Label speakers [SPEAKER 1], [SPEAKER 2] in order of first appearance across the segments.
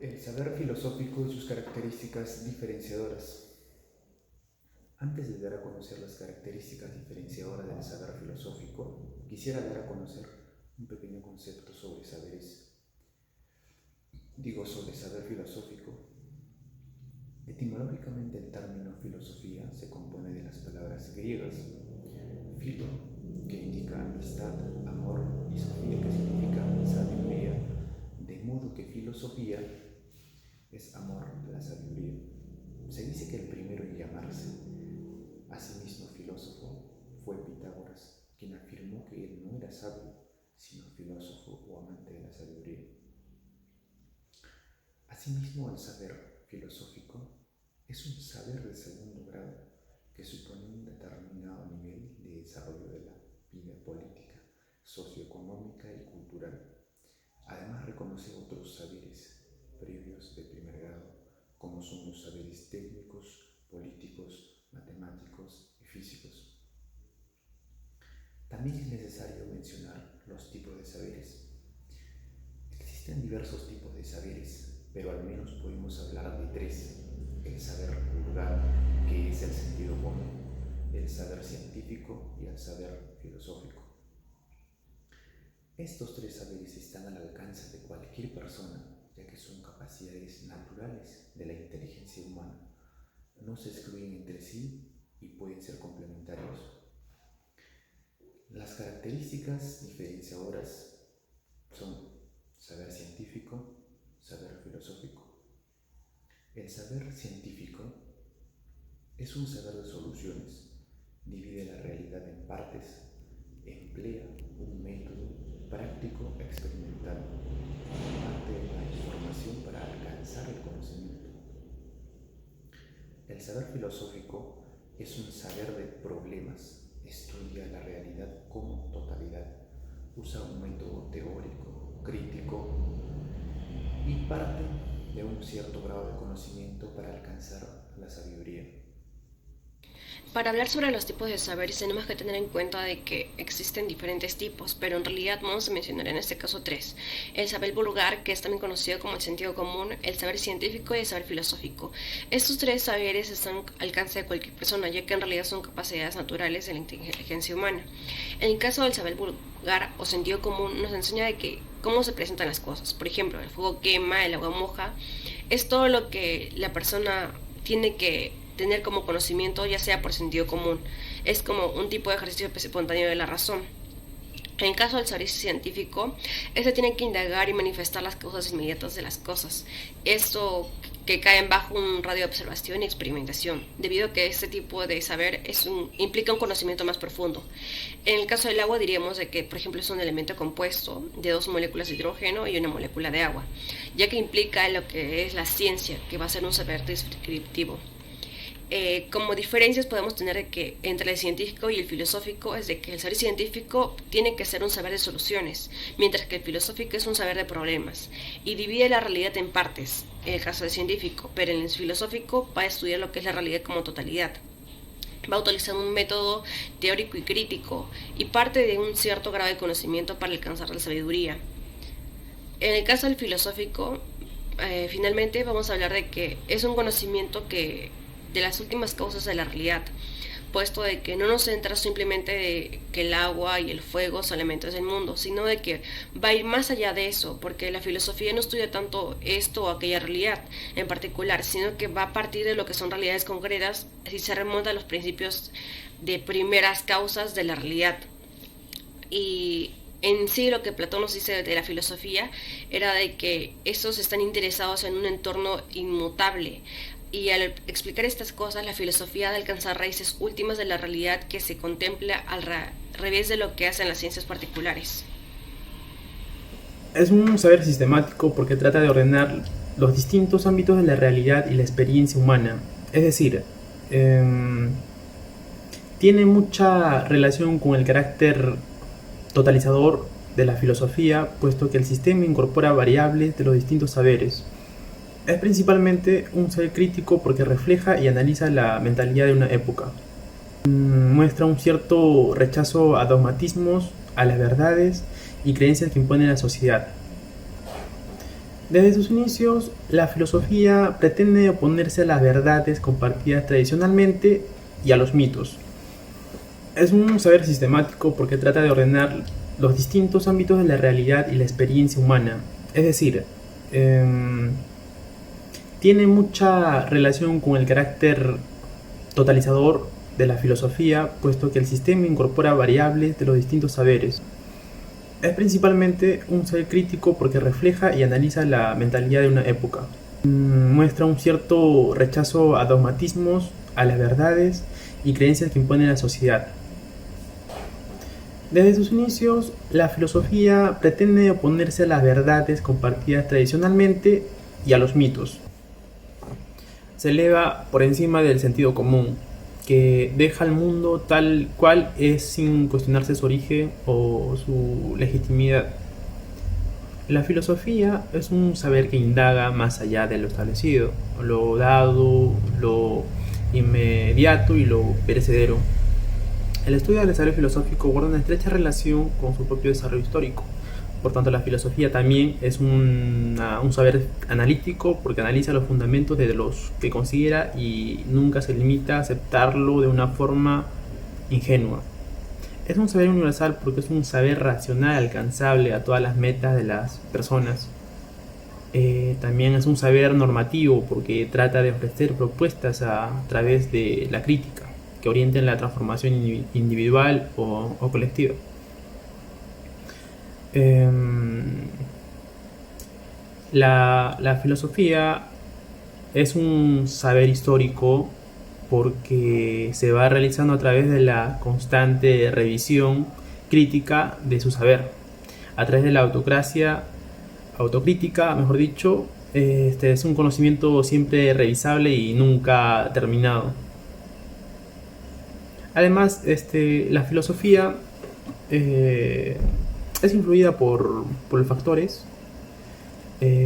[SPEAKER 1] El saber filosófico y sus características diferenciadoras. Antes de dar a conocer las características diferenciadoras del saber filosófico, quisiera dar a conocer un pequeño concepto sobre sobre saber filosófico. Etimológicamente el término filosofía se compone de las palabras griegas philo, que indica amistad, amor, y sofía, que significa sabiduría, de modo que filosofía es amor a la sabiduría. Se dice que el primero en llamarse a sí mismo filósofo fue Pitágoras, quien afirmó que él no era sabio, sino filósofo o amante de la sabiduría. Asimismo, el saber filosófico es un saber de segundo grado que supone un determinado nivel de desarrollo de la vida política, socioeconómica y cultural. Además, reconoce otros saberes previos de primer grado, como son los saberes técnicos, políticos, matemáticos y físicos. También es necesario mencionar los tipos de saberes. Existen diversos tipos de saberes, pero al menos podemos hablar de tres: el saber vulgar, que es el sentido común, el saber científico y el saber filosófico. Estos tres saberes están al alcance de cualquier persona, ya que son capacidades naturales de la inteligencia humana. No se excluyen entre sí y pueden ser complementarios. Las características diferenciadoras son saber científico, saber filosófico. El saber científico es un saber de soluciones, divide la realidad en partes, emplea un método práctico experimental, parte de la información para alcanzar el conocimiento. El saber filosófico es un saber de problemas, estudia la realidad como totalidad, usa un método teórico, crítico y parte de un cierto grado de conocimiento para alcanzar la sabiduría.
[SPEAKER 2] Para hablar sobre los tipos de saberes tenemos que tener en cuenta de que existen diferentes tipos, pero en realidad vamos a mencionar en este caso tres: el saber vulgar, que es también conocido como el sentido común, el saber científico y el saber filosófico. Estos tres saberes están al alcance de cualquier persona, ya que en realidad son capacidades naturales de la inteligencia humana. En el caso del saber vulgar o sentido común nos enseña de que cómo se presentan las cosas. Por ejemplo, el fuego quema, el agua moja. Es todo lo que la persona tiene que tener como conocimiento, ya sea por sentido común. Es como un tipo de ejercicio espontáneo de la razón. En caso del saber científico, este tiene que indagar y manifestar las causas inmediatas de las cosas. Esto que caen bajo un radio de observación y experimentación, debido a que este tipo de saber implica un conocimiento más profundo. En el caso del agua diríamos de que, por ejemplo, es un elemento compuesto de dos moléculas de hidrógeno y una molécula de agua, ya que implica lo que es la ciencia, que va a ser un saber descriptivo. Como diferencias podemos tener que entre el científico y el filosófico es de que el saber científico tiene que ser un saber de soluciones, mientras que el filosófico es un saber de problemas y divide la realidad en partes, en el caso del científico, pero en el filosófico va a estudiar lo que es la realidad como totalidad. Va a utilizar un método teórico y crítico y parte de un cierto grado de conocimiento para alcanzar la sabiduría. En el caso del filosófico, finalmente vamos a hablar de que es un conocimiento de las últimas causas de la realidad, puesto de que no nos centra simplemente de que el agua y el fuego son elementos del mundo, sino de que va a ir más allá de eso, porque la filosofía no estudia tanto esto o aquella realidad en particular, sino que va a partir de lo que son realidades concretas y se remonta a los principios de primeras causas de la realidad. Y en sí lo que Platón nos dice de la filosofía era de que estos están interesados en un entorno inmutable, y al explicar estas cosas la filosofía ha de alcanzar raíces últimas de la realidad que se contempla al revés de lo que hacen las ciencias particulares.
[SPEAKER 3] Es un saber sistemático porque trata de ordenar los distintos ámbitos de la realidad y la experiencia humana. Es decir, tiene mucha relación con el carácter totalizador de la filosofía, puesto que el sistema incorpora variables de los distintos saberes. Es principalmente un saber crítico porque refleja y analiza la mentalidad de una época. Muestra un cierto rechazo a dogmatismos, a las verdades y creencias que impone la sociedad. Desde sus inicios, la filosofía pretende oponerse a las verdades compartidas tradicionalmente y a los mitos. Es un saber sistemático porque trata de ordenar los distintos ámbitos de la realidad y la experiencia humana. Es decir, tiene mucha relación con el carácter totalizador de la filosofía, puesto que el sistema incorpora variables de los distintos saberes. Es principalmente un saber crítico porque refleja y analiza la mentalidad de una época. Muestra un cierto rechazo a dogmatismos, a las verdades y creencias que impone la sociedad. Desde sus inicios, la filosofía pretende oponerse a las verdades compartidas tradicionalmente y a los mitos. Se eleva por encima del sentido común, que deja al mundo tal cual es sin cuestionarse su origen o su legitimidad. La filosofía es un saber que indaga más allá de lo establecido, lo dado, lo inmediato y lo perecedero. El estudio del saber filosófico guarda una estrecha relación con su propio desarrollo histórico. Por tanto, la filosofía también es un saber analítico porque analiza los fundamentos de los que considera y nunca se limita a aceptarlo de una forma ingenua. Es un saber universal porque es un saber racional alcanzable a todas las metas de las personas. También es un saber normativo porque trata de ofrecer propuestas a través de la crítica que orienten la transformación individual o colectiva. La filosofía es un saber histórico porque se va realizando a través de la constante revisión crítica de su saber, a través de la autocrítica, mejor dicho. Este es un conocimiento siempre revisable y nunca terminado. Además, la filosofía es influida por los factores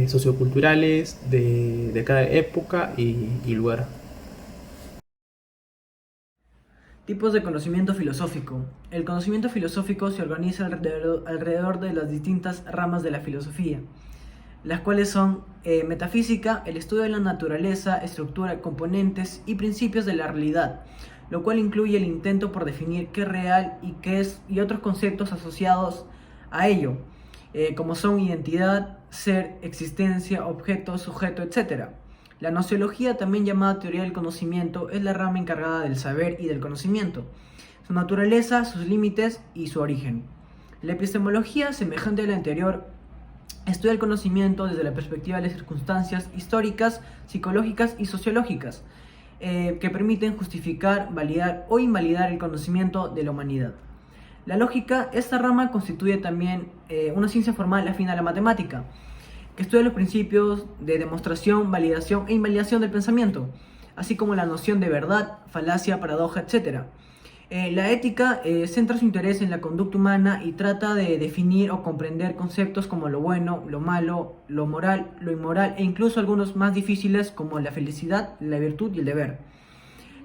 [SPEAKER 3] socioculturales de cada época y lugar.
[SPEAKER 4] Tipos de conocimiento filosófico. El conocimiento filosófico se organiza alrededor de las distintas ramas de la filosofía, las cuales son metafísica, el estudio de la naturaleza, estructura, componentes y principios de la realidad, lo cual incluye el intento por definir qué es real y qué es, y otros conceptos asociados a ello, como son identidad, ser, existencia, objeto, sujeto, etc. La gnoseología, también llamada teoría del conocimiento, es la rama encargada del saber y del conocimiento, su naturaleza, sus límites y su origen. La epistemología, semejante a la anterior, estudia el conocimiento desde la perspectiva de las circunstancias históricas, psicológicas y sociológicas, que permiten justificar, validar o invalidar el conocimiento de la humanidad. La lógica, esta rama constituye también una ciencia formal afín a la matemática, que estudia los principios de demostración, validación e invalidación del pensamiento, así como la noción de verdad, falacia, paradoja, etc. La ética centra su interés en la conducta humana y trata de definir o comprender conceptos como lo bueno, lo malo, lo moral, lo inmoral e incluso algunos más difíciles como la felicidad, la virtud y el deber.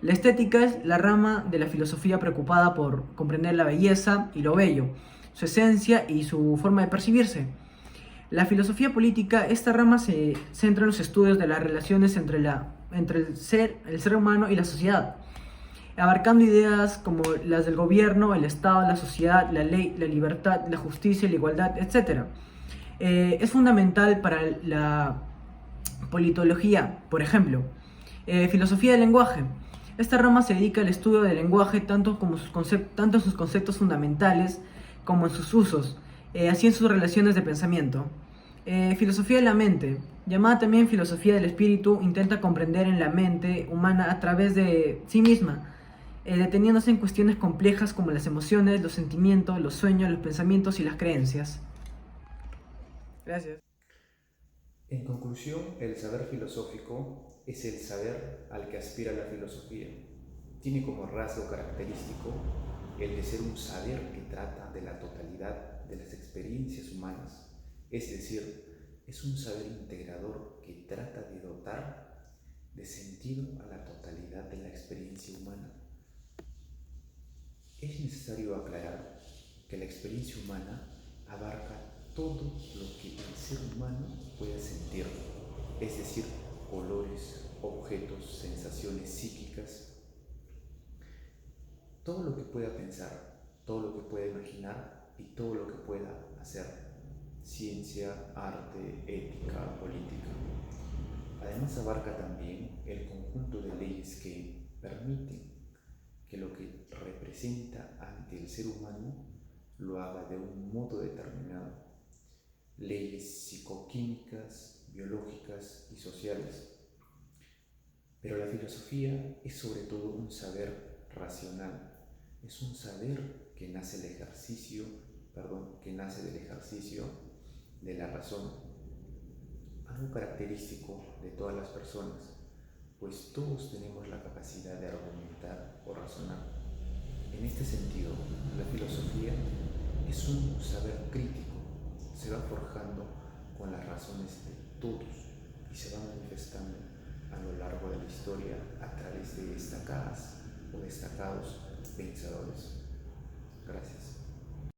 [SPEAKER 4] La estética es la rama de la filosofía preocupada por comprender la belleza y lo bello, su esencia y su forma de percibirse. La filosofía política, esta rama se centra en los estudios de las relaciones entre el ser humano y la sociedad, abarcando ideas como las del gobierno, el Estado, la sociedad, la ley, la libertad, la justicia, la igualdad, etc. Es fundamental para la politología, por ejemplo. Filosofía del lenguaje. Esta rama se dedica al estudio del lenguaje tanto en sus conceptos fundamentales como en sus usos, así en sus relaciones de pensamiento. Filosofía de la mente, llamada también filosofía del espíritu, intenta comprender en la mente humana a través de sí misma, deteniéndose en cuestiones complejas como las emociones, los sentimientos, los sueños, los pensamientos y las creencias. Gracias.
[SPEAKER 1] En conclusión, el saber filosófico es el saber al que aspira la filosofía. Tiene como rasgo característico el de ser un saber que trata de la totalidad de las experiencias humanas, es decir, es un saber integrador que trata de dotar de sentido a la totalidad de la experiencia humana. Es necesario aclarar que la experiencia humana abarca todo lo que el ser humano pueda sentir, es decir, olores, objetos, sensaciones psíquicas, todo lo que pueda pensar, todo lo que pueda imaginar y todo lo que pueda hacer, ciencia, arte, ética, política. Además abarca también el conjunto de leyes que permiten que lo que representa ante el ser humano lo haga de un modo determinado. Leyes psicoquímicas, biológicas y sociales. Pero la filosofía es sobre todo un saber racional, es un saber que nace del ejercicio de la razón, algo característico de todas las personas, pues todos tenemos la capacidad de argumentar o razonar. En este sentido, la filosofía es un saber crítico, se va forjando con las razones de todos y se va manifestando a lo largo de la historia a través de destacadas o destacados pensadores. Gracias.